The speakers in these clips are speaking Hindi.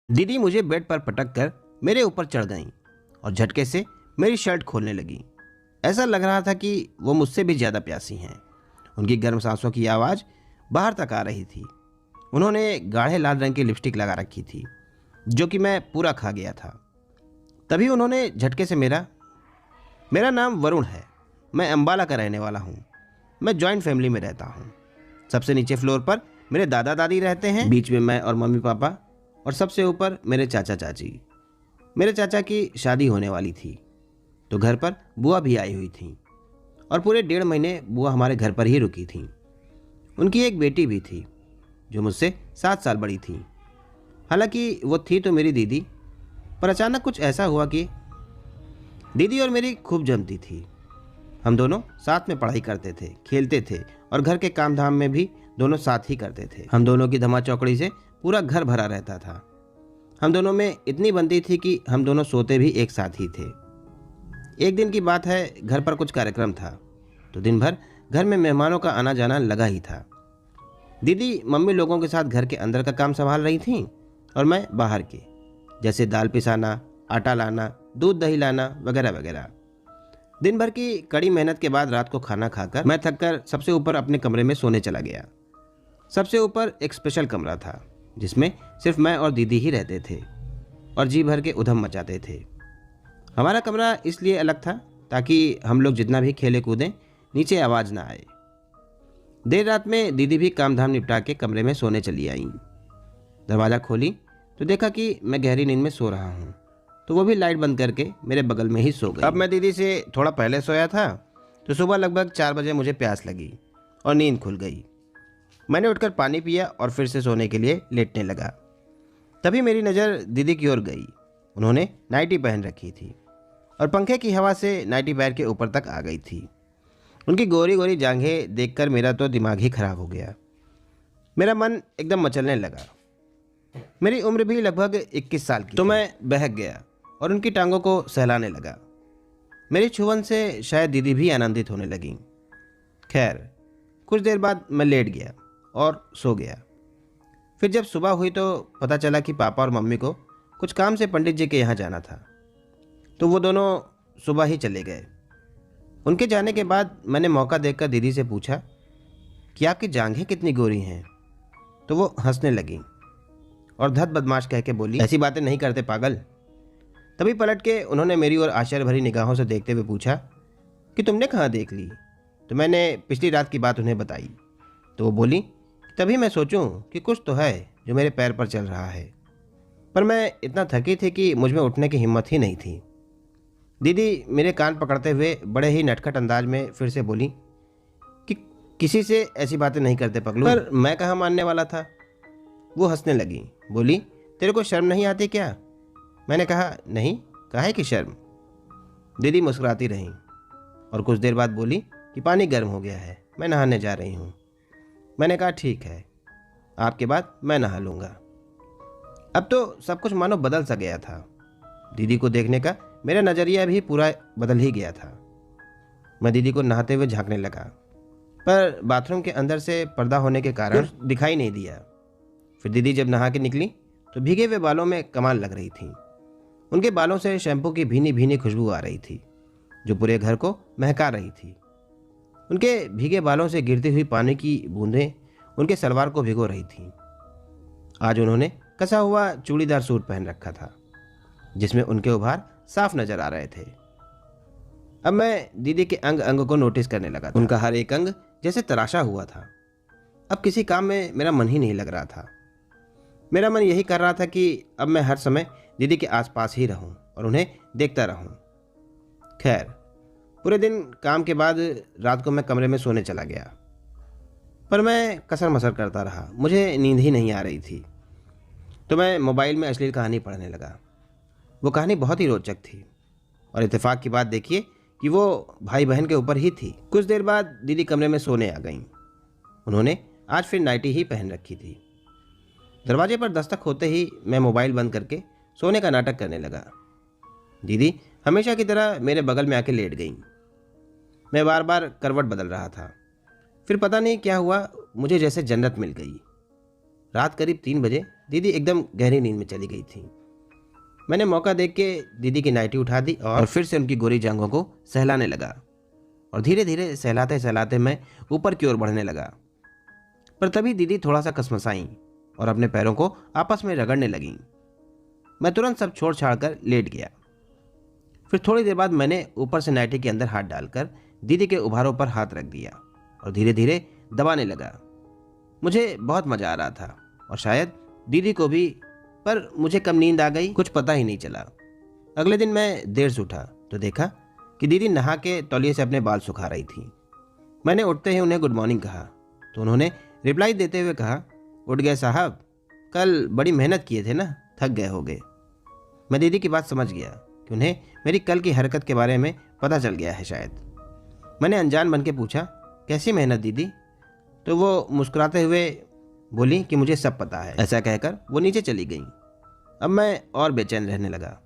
दीदी मुझे बेड पर पटक कर मेरे ऊपर चढ़ गईं और झटके से मेरी शर्ट खोलने लगी। ऐसा लग रहा था कि वो मुझसे भी ज़्यादा प्यासी हैं। उनकी गर्म सांसों की आवाज़ बाहर तक आ रही थी। उन्होंने गाढ़े लाल रंग की लिपस्टिक लगा रखी थी जो कि मैं पूरा खा गया था। तभी उन्होंने झटके से मेरा मेरा नाम वरुण है। मैं अम्बाला का रहने वाला हूँ। मैं जॉइंट फैमिली में रहता हूँ। सबसे नीचे फ्लोर पर मेरे दादा दादी रहते हैं, बीच में मैं और मम्मी पापा, और सबसे ऊपर मेरे चाचा चाची। मेरे चाचा की शादी होने वाली थी तो घर पर बुआ भी आई हुई थी और पूरे 1.5 महीने बुआ हमारे घर पर ही रुकी थी। उनकी एक बेटी भी थी जो मुझसे 7 साल बड़ी थी। हालांकि वो थी तो मेरी दीदी, पर अचानक कुछ ऐसा हुआ कि दीदी और मेरी खूब जमती थी। हम दोनों साथ में पढ़ाई करते थे, खेलते थे और घर के काम धाम में भी दोनों साथ ही करते थे। हम दोनों की धमा चौकड़ी से पूरा घर भरा रहता था। हम दोनों में इतनी बनती थी कि हम दोनों सोते भी एक साथ ही थे। एक दिन की बात है, घर पर कुछ कार्यक्रम था तो दिन भर घर में मेहमानों का आना जाना लगा ही था। दीदी मम्मी लोगों के साथ घर के अंदर का काम संभाल रही थीं और मैं बाहर के, जैसे दाल पिसाना, आटा लाना, दूध दही लाना वगैरह वगैरह। दिन भर की कड़ी मेहनत के बाद रात को खाना खाकर मैं थककर सबसे ऊपर अपने कमरे में सोने चला गया। सबसे ऊपर एक स्पेशल कमरा था जिसमें सिर्फ मैं और दीदी ही रहते थे और जी भर के उधम मचाते थे। हमारा कमरा इसलिए अलग था ताकि हम लोग जितना भी खेले कूदें नीचे आवाज़ ना आए। देर रात में दीदी भी काम धाम निपटा के कमरे में सोने चली आईं। दरवाज़ा खोली तो देखा कि मैं गहरी नींद में सो रहा हूँ, तो वो भी लाइट बंद करके मेरे बगल में ही सो गई। अब मैं दीदी से थोड़ा पहले सोया था तो सुबह लगभग 4 बजे मुझे प्यास लगी और नींद खुल गई। मैंने उठकर पानी पिया और फिर से सोने के लिए लेटने लगा। तभी मेरी नज़र दीदी की ओर गई। उन्होंने नाइटी पहन रखी थी और पंखे की हवा से नाइटी पैर के ऊपर तक आ गई थी। उनकी गोरी गोरी जांघें देखकर मेरा तो दिमाग ही खराब हो गया। मेरा मन एकदम मचलने लगा। मेरी उम्र भी लगभग 21 साल की तो मैं बहक गया और उनकी टांगों को सहलाने लगा। मेरी छुअन से शायद दीदी भी आनंदित होने लगी। खैर, कुछ देर बाद मैं लेट गया और सो गया। फिर जब सुबह हुई तो पता चला कि पापा और मम्मी को कुछ काम से पंडित जी के यहाँ जाना था, तो वो दोनों सुबह ही चले गए। उनके जाने के बाद मैंने मौका देखकर दीदी से पूछा कि आपकी जांघें कितनी गोरी हैं, तो वो हंसने लगी और धत बदमाश कह के बोली, ऐसी बातें नहीं करते पागल। तभी पलट के उन्होंने मेरी ओर आश्चर्य भरी निगाहों से देखते हुए पूछा कि तुमने कहाँ देख ली। तो मैंने पिछली रात की बात उन्हें बताई तो वो बोली, तभी मैं सोचूं कि कुछ तो है जो मेरे पैर पर चल रहा है, पर मैं इतना थकी थी कि मुझ में उठने की हिम्मत ही नहीं थी। दीदी मेरे कान पकड़ते हुए बड़े ही नटखट अंदाज में फिर से बोली कि किसी से ऐसी बातें नहीं करते पगलू। पर मैं कहाँ मानने वाला था। वो हंसने लगी, बोली, तेरे को शर्म नहीं आती क्या? मैंने कहा, नहीं, काहे की शर्म। दीदी मुस्कुराती रहीं और कुछ देर बाद बोली कि पानी गर्म हो गया है, मैं नहाने जा रही हूँ। मैंने कहा, ठीक है, आपके बाद मैं नहा लूँगा। अब तो सब कुछ मानो बदल सा गया था। दीदी को देखने का मेरा नज़रिया भी पूरा बदल ही गया था। मैं दीदी को नहाते हुए झांकने लगा, पर बाथरूम के अंदर से पर्दा होने के कारण दिखाई नहीं दिया। फिर दीदी जब नहा के निकली तो भीगे हुए बालों में कमाल लग रही थी। उनके बालों से शैम्पू की भीनी भीनी खुशबू आ रही थी जो पूरे घर को महका रही थी। उनके भीगे बालों से गिरती हुई पानी की बूंदें उनके सलवार को भिगो रही थीं। आज उन्होंने कसा हुआ चूड़ीदार सूट पहन रखा था जिसमें उनके उभार साफ नजर आ रहे थे। अब मैं दीदी के अंग अंग को नोटिस करने लगा था। उनका हर एक अंग जैसे तराशा हुआ था। अब किसी काम में मेरा मन ही नहीं लग रहा था। मेरा मन यही कर रहा था कि अब मैं हर समय दीदी के आसपास ही रहूं और उन्हें देखता रहूं। खैर, पूरे दिन काम के बाद रात को मैं कमरे में सोने चला गया, पर मैं कसर मसर करता रहा। मुझे नींद ही नहीं आ रही थी तो मैं मोबाइल में अश्लील कहानी पढ़ने लगा। वो कहानी बहुत ही रोचक थी और इत्तेफाक की बात देखिए कि वो भाई बहन के ऊपर ही थी। कुछ देर बाद दीदी कमरे में सोने आ गईं। उन्होंने आज फिर नाइटी ही पहन रखी थी। दरवाजे पर दस्तक होते ही मैं मोबाइल बंद करके सोने का नाटक करने लगा। दीदी हमेशा की तरह मेरे बगल में आके लेट गईं। मैं बार बार करवट बदल रहा था। फिर पता नहीं क्या हुआ, मुझे जैसे जन्नत मिल गई। रात करीब 3 बजे दीदी एकदम गहरी नींद में चली गई थी। मैंने मौका देख के दीदी की नाइटी उठा दी और फिर से उनकी गोरी जांघों को सहलाने लगा और धीरे धीरे सहलाते सहलाते मैं ऊपर की ओर बढ़ने लगा। पर तभी दीदी थोड़ा सा कसमसाई और अपने पैरों को आपस में रगड़ने लगी। मैं तुरंत सब छोड़ छाड़ कर लेट गया। फिर थोड़ी देर बाद मैंने ऊपर से नाइटी के अंदर हाथ डालकर दीदी के उभारों पर हाथ रख दिया और धीरे धीरे दबाने लगा। मुझे बहुत मजा आ रहा था और शायद दीदी को भी, पर मुझे कब नींद आ गई कुछ पता ही नहीं चला। अगले दिन मैं देर से उठा तो देखा कि दीदी नहा के तौलिए से अपने बाल सुखा रही थी। मैंने उठते ही उन्हें गुड मॉर्निंग कहा तो उन्होंने रिप्लाई देते हुए कहा, उठ गए साहब, कल बड़ी मेहनत किए थे ना, थक गए होगे। मैं दीदी की बात समझ गया कि उन्हें मेरी कल की हरकत के बारे में पता चल गया है शायद। मैंने अनजान बन के पूछा, कैसी मेहनत दीदी? तो वो मुस्कुराते हुए बोली कि मुझे सब पता है। ऐसा कहकर वो नीचे चली गई। अब मैं और बेचैन रहने लगा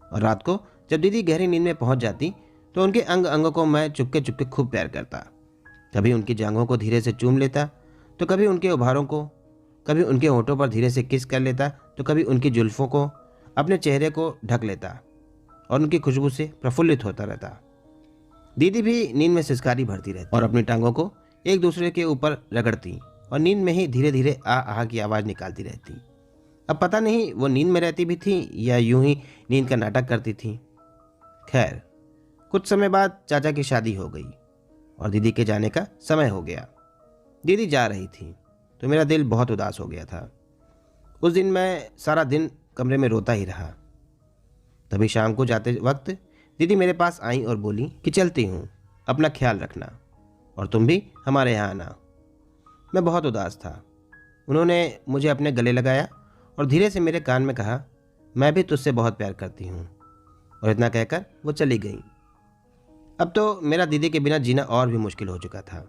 और रात को जब दीदी गहरी नींद में पहुंच जाती तो उनके अंग अंगों को मैं चुपके चुपके खूब प्यार करता। कभी उनकी जांघों को धीरे से चूम लेता तो कभी उनके उभारों को, कभी उनके होंठों पर धीरे से किस कर लेता तो कभी उनकी जुल्फों को अपने चेहरे को ढक लेता और उनकी खुशबू से प्रफुल्लित होता रहता। दीदी भी नींद में सिसकारी भरती रहती और अपनी टांगों को एक दूसरे के ऊपर रगड़ती और नींद में ही धीरे धीरे आ आह की आवाज़ निकालती रहती। अब पता नहीं वो नींद में रहती भी थी या यूं ही नींद का नाटक करती थी। खैर, कुछ समय बाद चाचा की शादी हो गई और दीदी के जाने का समय हो गया। दीदी जा रही थी तो मेरा दिल बहुत उदास हो गया था। उस दिन मैं सारा दिन कमरे में रोता ही रहा। तभी शाम को जाते वक्त दीदी मेरे पास आई और बोली कि चलती हूँ, अपना ख्याल रखना और तुम भी हमारे यहाँ आना। मैं बहुत उदास था। उन्होंने मुझे अपने गले लगाया और धीरे से मेरे कान में कहा, मैं भी तुझसे बहुत प्यार करती हूँ। और इतना कहकर वो चली गई। अब तो मेरा दीदी के बिना जीना और भी मुश्किल हो चुका था।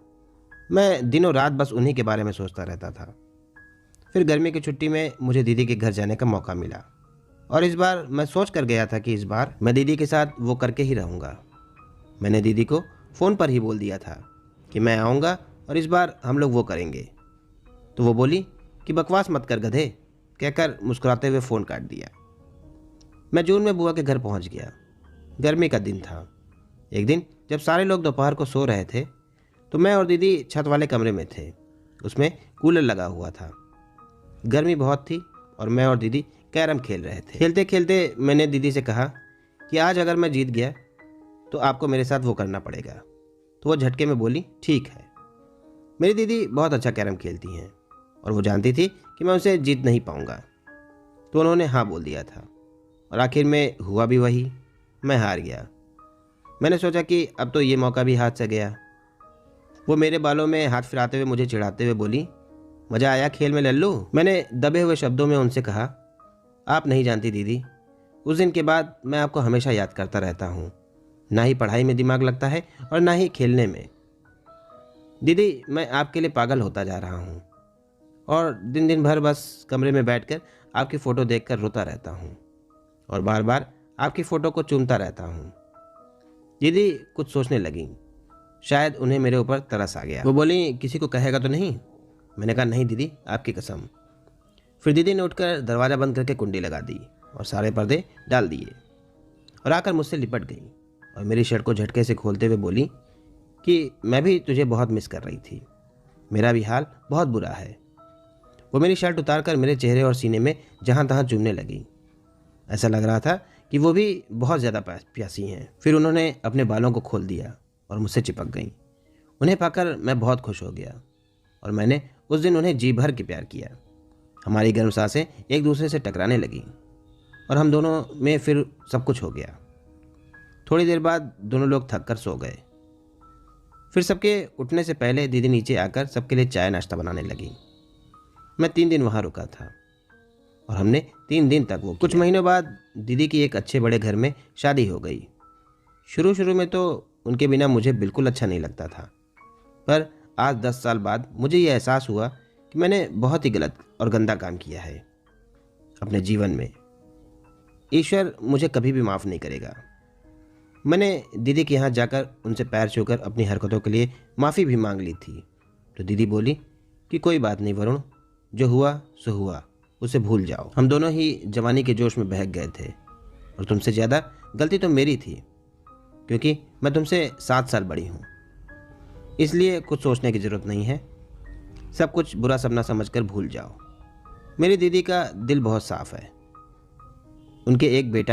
मैं दिनों रात बस उन्हीं के बारे में सोचता रहता था। फिर गर्मी की छुट्टी में मुझे दीदी के घर जाने का मौका मिला और इस बार मैं सोच कर गया था कि इस बार मैं दीदी के साथ वो करके ही रहूँगा। मैंने दीदी को फ़ोन पर ही बोल दिया था कि मैं आऊँगा और इस बार हम लोग वो करेंगे। तो वो बोली कि बकवास मत कर गधे, कहकर मुस्कुराते हुए फ़ोन काट दिया। मैं जून में बुआ के घर पहुँच गया। गर्मी का दिन था। एक दिन जब सारे लोग दोपहर को सो रहे थे तो मैं और दीदी छत वाले कमरे में थे। उसमें कूलर लगा हुआ था। गर्मी बहुत थी और मैं और दीदी कैरम खेल रहे थे। खेलते खेलते मैंने दीदी से कहा कि आज अगर मैं जीत गया तो आपको मेरे साथ वो करना पड़ेगा। तो वो झटके में बोली, ठीक है। मेरी दीदी बहुत अच्छा कैरम खेलती हैं और वो जानती थी कि मैं उसे जीत नहीं पाऊंगा, तो उन्होंने हाँ बोल दिया था और आखिर में हुआ भी वही, मैं हार गया। मैंने सोचा कि अब तो ये मौका भी हाथ से गया। वो मेरे बालों में हाथ फिराते हुए मुझे चिढ़ाते हुए बोली, मज़ा आया खेल में लल्लू? मैंने दबे हुए शब्दों में उनसे कहा, आप नहीं जानती दीदी, उस दिन के बाद मैं आपको हमेशा याद करता रहता हूँ। ना ही पढ़ाई में दिमाग लगता है और ना ही खेलने में। दीदी, मैं आपके लिए पागल होता जा रहा हूँ और दिन दिन भर बस कमरे में बैठकर आपकी फ़ोटो देखकर रोता रहता हूँ और बार बार आपकी फ़ोटो को चूमता रहता हूँ। दीदी कुछ सोचने लगी। शायद उन्हें मेरे ऊपर तरस आ गया। वो बोली, किसी को कहेगा तो नहीं? मैंने कहा, नहीं दीदी, आपकी कसम। फिर दीदी ने उठकर दरवाज़ा बंद करके कुंडी लगा दी और सारे पर्दे डाल दिए और आकर मुझसे लिपट गई और मेरी शर्ट को झटके से खोलते हुए बोली कि मैं भी तुझे बहुत मिस कर रही थी, मेरा भी हाल बहुत बुरा है। वो मेरी शर्ट उतारकर मेरे चेहरे और सीने में जहाँ तहाँ चूमने लगी। ऐसा लग रहा था कि वो भी बहुत ज़्यादा प्यासी हैं। फिर उन्होंने अपने बालों को खोल दिया और मुझसे चिपक गईं। उन्हें पाकर मैं बहुत खुश हो गया और मैंने उस दिन उन्हें जी भर के प्यार किया। हमारी गर्म सांसें एक दूसरे से टकराने लगीं और हम दोनों में फिर सब कुछ हो गया। थोड़ी देर बाद दोनों लोग थक कर सो गए। फिर सबके उठने से पहले दीदी नीचे आकर सबके लिए चाय नाश्ता बनाने लगी। मैं 3 दिन वहाँ रुका था और हमने 3 दिन तक वो किया। कुछ महीनों बाद दीदी की एक अच्छे बड़े घर में शादी हो गई। शुरू शुरू में तो उनके बिना मुझे बिल्कुल अच्छा नहीं लगता था, पर आज 10 साल बाद मुझे ये एहसास हुआ कि मैंने बहुत ही गलत और गंदा काम किया है अपने जीवन में। ईश्वर मुझे कभी भी माफ़ नहीं करेगा। मैंने दीदी के यहाँ जाकर उनसे पैर छूकर अपनी हरकतों के लिए माफ़ी भी मांग ली थी। तो दीदी बोली कि कोई बात नहीं वरुण, जो हुआ सो हुआ, उसे भूल जाओ। हम दोनों ही जवानी के जोश में बहक गए थे और तुमसे ज़्यादा गलती तो मेरी थी, क्योंकि मैं तुमसे 7 साल बड़ी हूँ। इसलिए कुछ सोचने की ज़रूरत नहीं है, सब कुछ बुरा सपना समझकर भूल जाओ। मेरी दीदी का दिल बहुत साफ है। उनके एक बेटा